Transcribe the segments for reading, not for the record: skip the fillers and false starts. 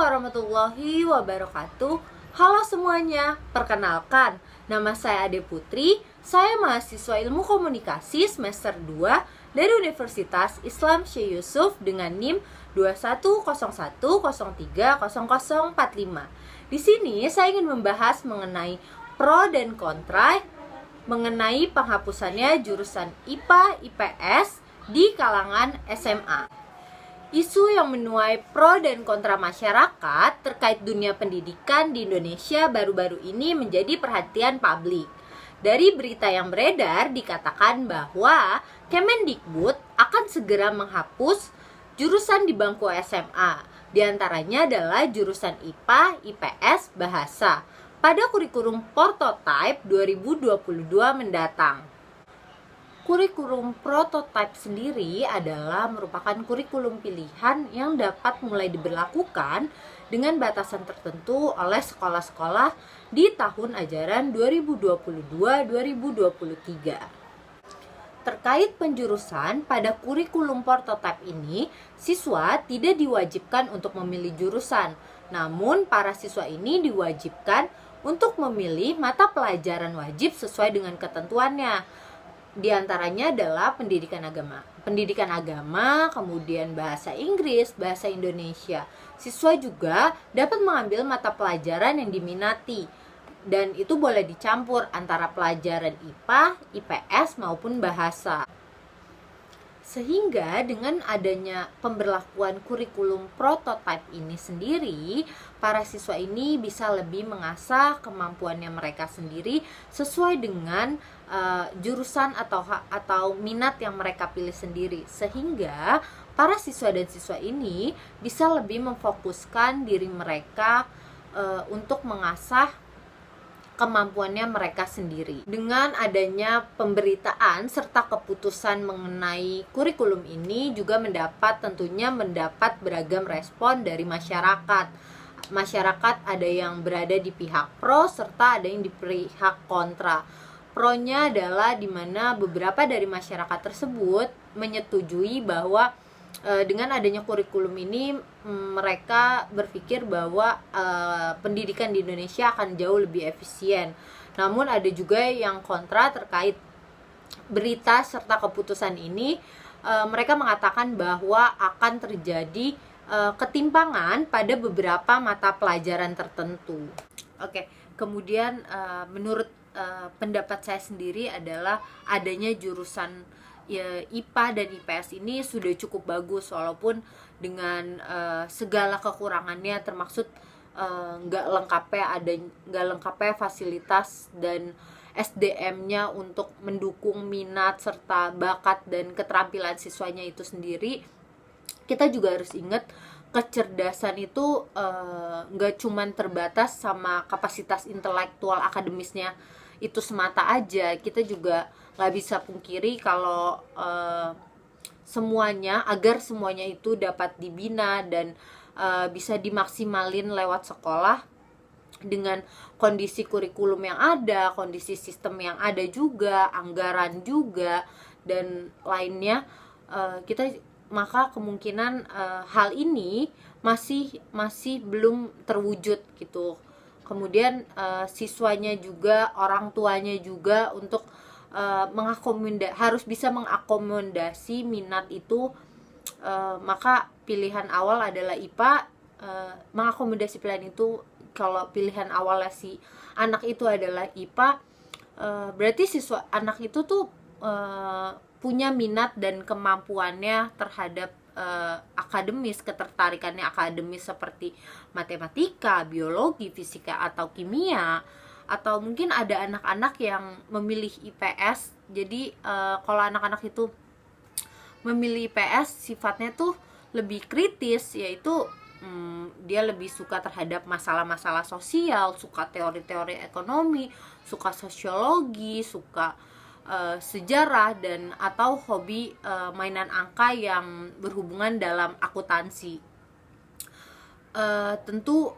warahmatullahi wabarakatuh. Halo semuanya, perkenalkan, nama saya Ade Putri. Saya mahasiswa Ilmu Komunikasi semester 2 dari Universitas Islam Syekh Yusuf dengan NIM 2101030045. Di sini saya ingin membahas mengenai pro dan kontra mengenai penghapusannya jurusan IPA IPS di kalangan SMA. Isu yang menuai pro dan kontra masyarakat terkait dunia pendidikan di Indonesia baru-baru ini menjadi perhatian publik. Dari berita yang beredar dikatakan bahwa Kemendikbud akan segera menghapus jurusan di bangku SMA. Di antaranya adalah jurusan IPA, IPS, Bahasa pada kurikulum prototipe 2022 mendatang. Kurikulum prototipe sendiri adalah merupakan kurikulum pilihan yang dapat mulai diberlakukan dengan batasan tertentu oleh sekolah-sekolah di tahun ajaran 2022-2023. Terkait penjurusan, pada kurikulum prototipe ini, siswa tidak diwajibkan untuk memilih jurusan, namun para siswa ini diwajibkan untuk memilih mata pelajaran wajib sesuai dengan ketentuannya. Di antaranya adalah pendidikan agama, kemudian bahasa Inggris, bahasa Indonesia. Siswa juga dapat mengambil mata pelajaran yang diminati, dan itu boleh dicampur antara pelajaran IPA, IPS maupun bahasa. Sehingga dengan adanya pemberlakuan kurikulum prototipe ini sendiri, para siswa ini bisa lebih mengasah kemampuannya mereka sendiri sesuai dengan jurusan atau minat yang mereka pilih sendiri. Sehingga para siswa dan siswa ini bisa lebih memfokuskan diri mereka untuk mengasah kemampuannya mereka sendiri. Dengan adanya pemberitaan serta keputusan mengenai kurikulum ini juga tentunya mendapat beragam respon dari masyarakat. Masyarakat ada yang berada di pihak pro serta ada yang di pihak kontra. Pro-nya adalah di mana beberapa dari masyarakat tersebut menyetujui bahwa dengan adanya kurikulum ini mereka berpikir bahwa pendidikan di Indonesia akan jauh lebih efisien. Namun ada juga yang kontra terkait berita serta keputusan ini. Mereka mengatakan bahwa akan terjadi ketimpangan pada beberapa mata pelajaran tertentu. Oke, kemudian menurut pendapat saya sendiri adalah adanya jurusan IPA dan IPS ini sudah cukup bagus, walaupun dengan segala kekurangannya, termasuk nggak lengkapnya fasilitas dan SDM-nya untuk mendukung minat serta bakat dan keterampilan siswanya itu sendiri. Kita juga harus ingat kecerdasan itu nggak cuman terbatas sama kapasitas intelektual akademisnya itu semata aja. Kita juga nggak bisa pungkiri kalau agar semuanya itu dapat dibina dan bisa dimaksimalin lewat sekolah dengan kondisi kurikulum yang ada, kondisi sistem yang ada juga, anggaran juga dan lainnya. Maka kemungkinan hal ini masih belum terwujud gitu. Kemudian siswanya juga, orang tuanya juga untuk harus bisa mengakomodasi minat itu. Maka pilihan awal adalah IPA. Mengakomodasi pilihan itu, kalau pilihan awalnya si anak itu adalah IPA, berarti anak itu tuh punya minat dan kemampuannya terhadap akademis, ketertarikannya akademis seperti matematika, biologi, fisika, atau kimia. Atau mungkin ada anak-anak yang memilih IPS. Jadi kalau anak-anak itu memilih IPS, sifatnya tuh lebih kritis, yaitu dia lebih suka terhadap masalah-masalah sosial, suka teori-teori ekonomi, suka sosiologi, suka sejarah, dan atau hobi mainan angka yang berhubungan dalam akuntansi. Tentu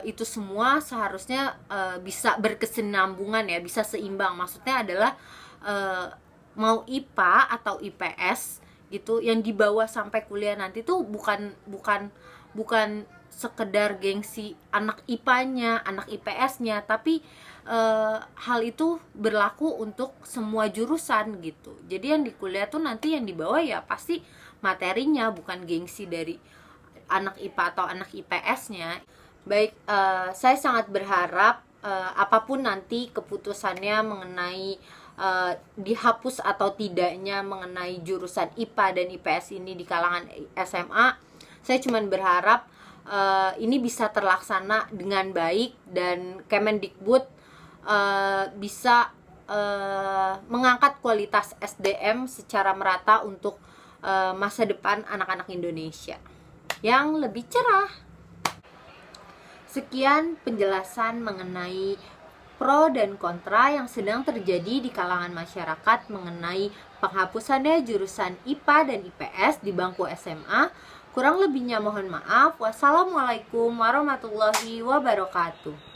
itu semua seharusnya bisa berkesinambungan ya, bisa seimbang. Maksudnya adalah mau IPA atau IPS gitu yang dibawa sampai kuliah nanti tuh bukan sekedar gengsi anak IPA-nya, anak IPS-nya, tapi hal itu berlaku untuk semua jurusan gitu. Jadi yang di kuliah tuh nanti yang dibawa ya pasti materinya, bukan gengsi dari anak IPA atau anak IPS-nya. Baik, saya sangat berharap apapun nanti keputusannya mengenai dihapus atau tidaknya mengenai jurusan IPA dan IPS ini di kalangan SMA, saya cuma berharap ini bisa terlaksana dengan baik dan Kemendikbud bisa mengangkat kualitas SDM secara merata untuk masa depan anak-anak Indonesia yang lebih cerah. Sekian penjelasan mengenai pro dan kontra yang sedang terjadi di kalangan masyarakat mengenai penghapusannya jurusan IPA dan IPS di bangku SMA. Kurang lebihnya mohon maaf. Wassalamualaikum warahmatullahi wabarakatuh.